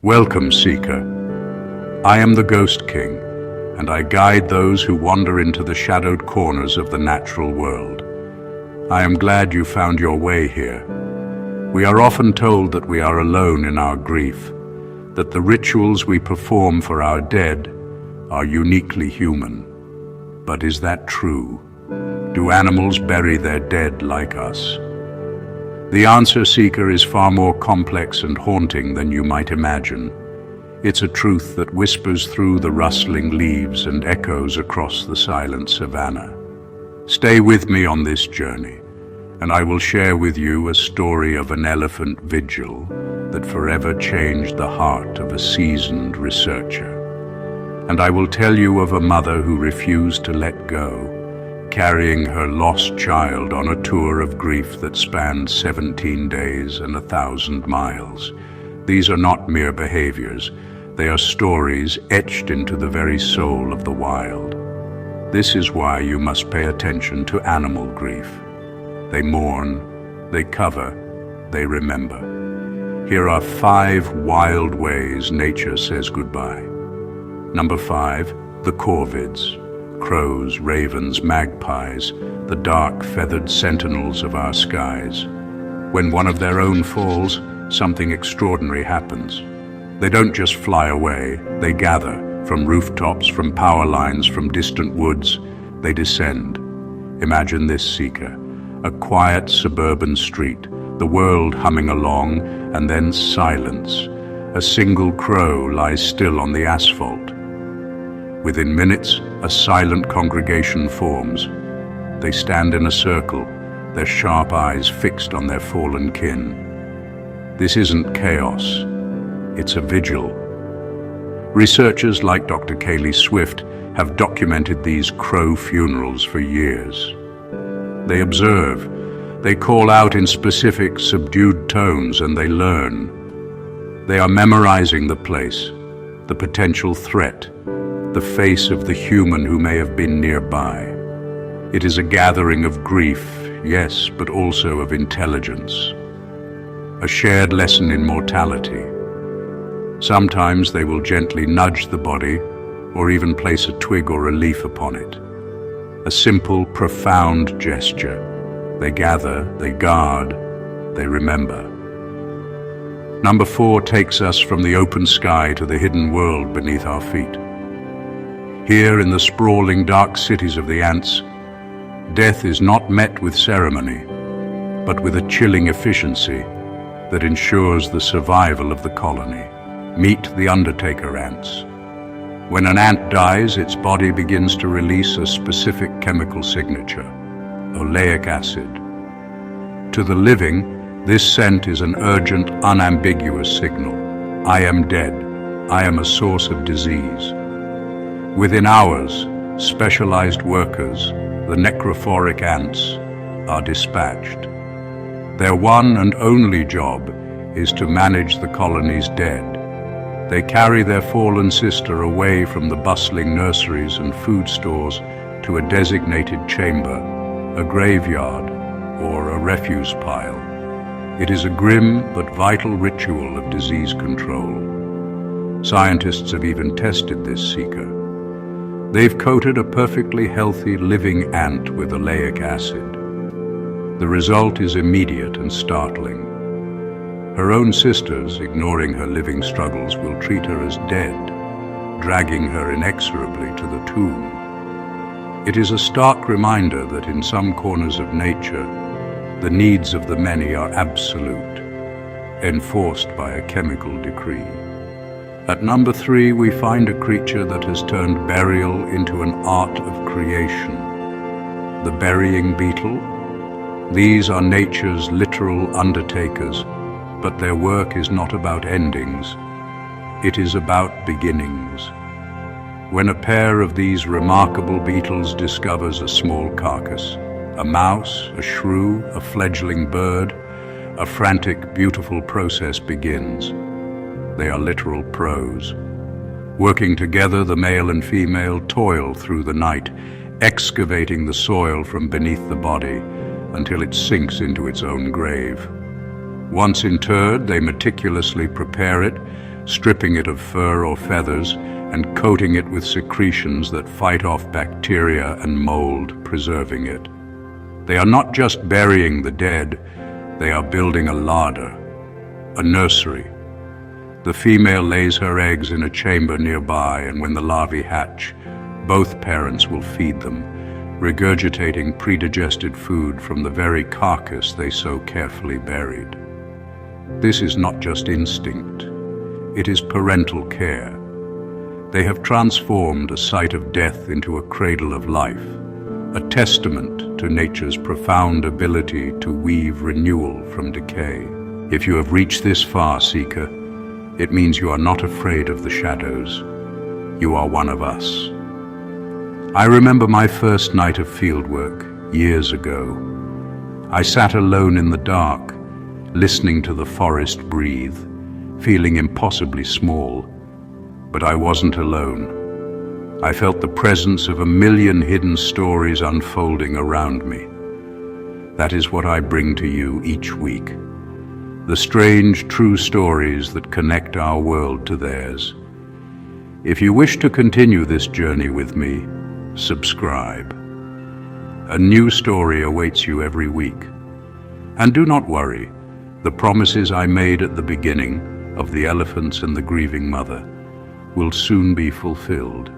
Welcome, Seeker. I am the Ghost King, and I guide those who wander into the shadowed corners of the natural world. I am glad you found your way here. We are often told that we are alone in our grief, that the rituals we perform for our dead are uniquely human. But is that true? Do animals bury their dead like us? The answer, Seeker, is far more complex and haunting than you might imagine. It's a truth that whispers through the rustling leaves and echoes across the silent savanna. Stay with me on this journey, and I will share with you a story of an elephant vigil that forever changed the heart of a seasoned researcher. And I will tell you of a mother who refused to let go, carrying her lost child on a tour of grief that spanned 17 days and 1,000 miles. These are not mere behaviors. They are stories etched into the very soul of the wild. This is why you must pay attention to animal grief. They mourn, they cover, they remember. Here are 5 wild ways nature says goodbye. Number 5, the corvids. Crows, ravens, magpies, the dark feathered sentinels of our skies. When one of their own falls, something extraordinary happens. They don't just fly away, they gather from rooftops, from power lines, from distant woods. They descend. Imagine this, Seeker, a quiet suburban street, the world humming along, and then silence. A single crow lies still on the asphalt. Within minutes, a silent congregation forms. They stand in a circle, their sharp eyes fixed on their fallen kin. This isn't chaos, it's a vigil. Researchers like Dr. Kaylee Swift have documented these crow funerals for years. They observe, they call out in specific, subdued tones, and they learn. They are memorizing the place, the potential threat, the face of the human who may have been nearby. It is a gathering of grief, yes, but also of intelligence. A shared lesson in mortality. Sometimes they will gently nudge the body, or even place a twig or a leaf upon it. A simple, profound gesture. They gather, they guard, they remember. Number 4 takes us from the open sky to the hidden world beneath our feet. Here in the sprawling dark cities of the ants, death is not met with ceremony, but with a chilling efficiency that ensures the survival of the colony. Meet the undertaker ants. When an ant dies, its body begins to release a specific chemical signature, oleic acid. To the living, this scent is an urgent, unambiguous signal. I am dead. I am a source of disease. Within hours, specialized workers, the necrophoric ants, are dispatched. Their one and only job is to manage the colony's dead. They carry their fallen sister away from the bustling nurseries and food stores to a designated chamber, a graveyard, or a refuse pile. It is a grim but vital ritual of disease control. Scientists have even tested this, Seeker. They've coated a perfectly healthy living ant with oleic acid. The result is immediate and startling. Her own sisters, ignoring her living struggles, will treat her as dead, dragging her inexorably to the tomb. It is a stark reminder that in some corners of nature, the needs of the many are absolute, enforced by a chemical decree. At number 3, we find a creature that has turned burial into an art of creation. The burying beetle. These are nature's literal undertakers, but their work is not about endings. It is about beginnings. When a pair of these remarkable beetles discovers a small carcass, a mouse, a shrew, a fledgling bird, a frantic, beautiful process begins. They are literal pros. Working together, the male and female toil through the night, excavating the soil from beneath the body until it sinks into its own grave. Once interred, they meticulously prepare it stripping it of fur or feathers and coating it with secretions that fight off bacteria and mold, preserving it. They are not just burying the dead, they are building a larder, a nursery. The female lays her eggs in a chamber nearby, and when the larvae hatch, both parents will feed them, regurgitating predigested food from the very carcass they so carefully buried. This is not just instinct, it is parental care. They have transformed a site of death into a cradle of life, a testament to nature's profound ability to weave renewal from decay. If you have reached this far, Seeker, it means you are not afraid of the shadows. You are one of us. I remember my first night of fieldwork years ago. I sat alone in the dark, listening to the forest breathe, feeling impossibly small. But I wasn't alone. I felt the presence of a million hidden stories unfolding around me. That is what I bring to you each week. The strange, true stories that connect our world to theirs. If you wish to continue this journey with me, subscribe. A new story awaits you every week. And do not worry, the promises I made at the beginning of the elephants and the grieving mother will soon be fulfilled.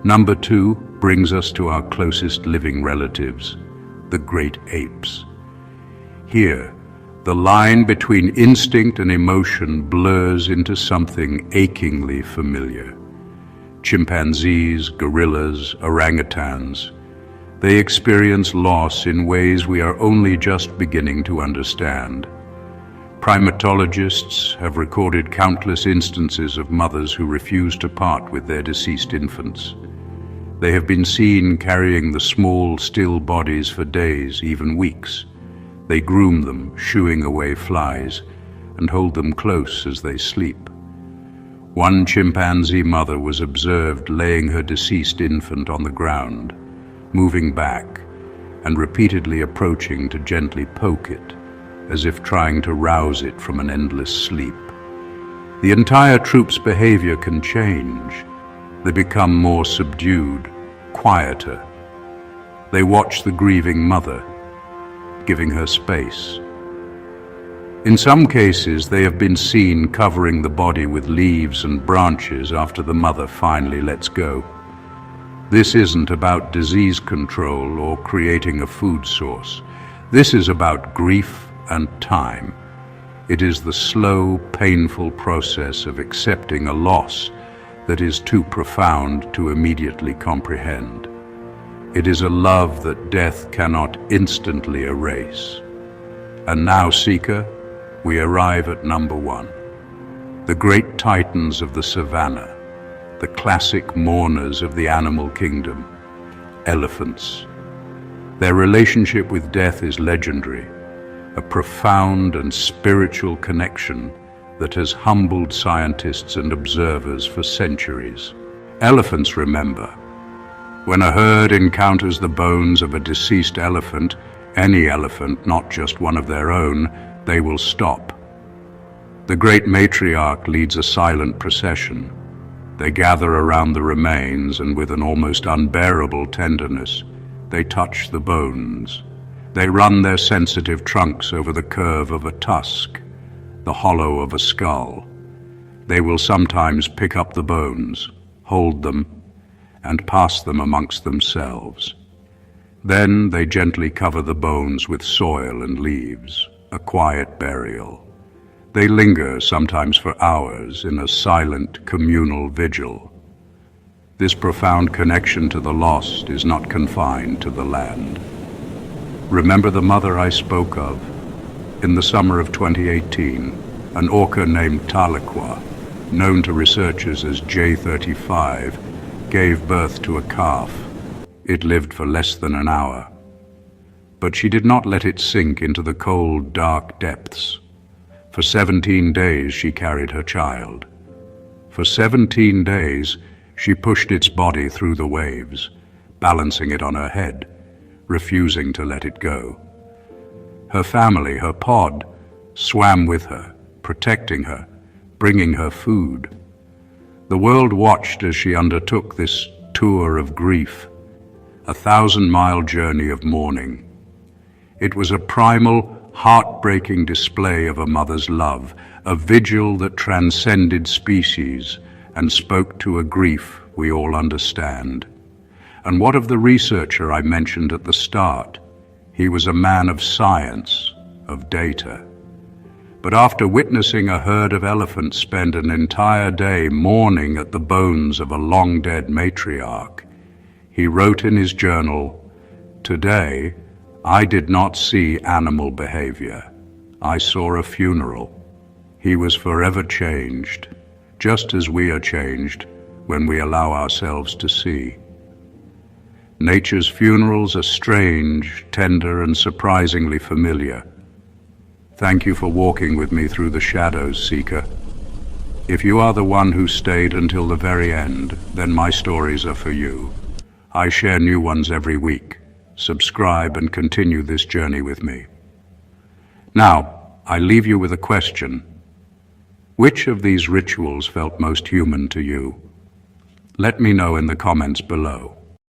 Number 2 brings us to our closest living relatives, the great apes. Here, the line between instinct and emotion blurs into something achingly familiar. Chimpanzees, gorillas, orangutans, they experience loss in ways we are only just beginning to understand. Primatologists have recorded countless instances of mothers who refuse to part with their deceased infants. They have been seen carrying the small, still bodies for days, even weeks. They groom them, shooing away flies, and hold them close as they sleep. One chimpanzee mother was observed laying her deceased infant on the ground, moving back, and repeatedly approaching to gently poke it, as if trying to rouse it from an endless sleep. The entire troop's behavior can change. They become more subdued, quieter. They watch the grieving mother, giving her space. In some cases, they have been seen covering the body with leaves and branches after the mother finally lets go. This isn't about disease control or creating a food source. This is about grief and time. It is the slow, painful process of accepting a loss that is too profound to immediately comprehend. It is a love that death cannot instantly erase. And now, Seeker, we arrive at number 1. The great titans of the savannah, the classic mourners of the animal kingdom, elephants. Their relationship with death is legendary, a profound and spiritual connection that has humbled scientists and observers for centuries. Elephants remember. When a herd encounters the bones of a deceased elephant, any elephant, not just one of their own, they will stop. The great matriarch leads a silent procession. They gather around the remains, and with an almost unbearable tenderness, they touch the bones. They run their sensitive trunks over the curve of a tusk, the hollow of a skull. They will sometimes pick up the bones, hold them, and pass them amongst themselves. Then they gently cover the bones with soil and leaves, a quiet burial. They linger, sometimes for hours, in a silent, communal vigil. This profound connection to the lost is not confined to the land. Remember the mother I spoke of? In the summer of 2018, an orca named Tahlequah, known to researchers as J35, gave birth to a calf. It lived for less than an hour. But she did not let it sink into the cold, dark depths. For 17 days she carried her child. For 17 days she pushed its body through the waves, balancing it on her head, refusing to let it go. Her family, her pod, swam with her, protecting her, bringing her food. The world watched as she undertook this tour of grief, a 1,000-mile journey of mourning. It was a primal, heartbreaking display of a mother's love, a vigil that transcended species and spoke to a grief we all understand. And what of the researcher I mentioned at the start? He was a man of science, of data. But after witnessing a herd of elephants spend an entire day mourning at the bones of a long-dead matriarch, he wrote in his journal, "Today, I did not see animal behavior. I saw a funeral." He was forever changed, just as we are changed when we allow ourselves to see. Nature's funerals are strange, tender, and surprisingly familiar. Thank you for walking with me through the shadows, Seeker. If you are the one who stayed until the very end, then my stories are for you. I share new ones every week. Subscribe and continue this journey with me. Now, I leave you with a question. Which of these rituals felt most human to you? Let me know in the comments below.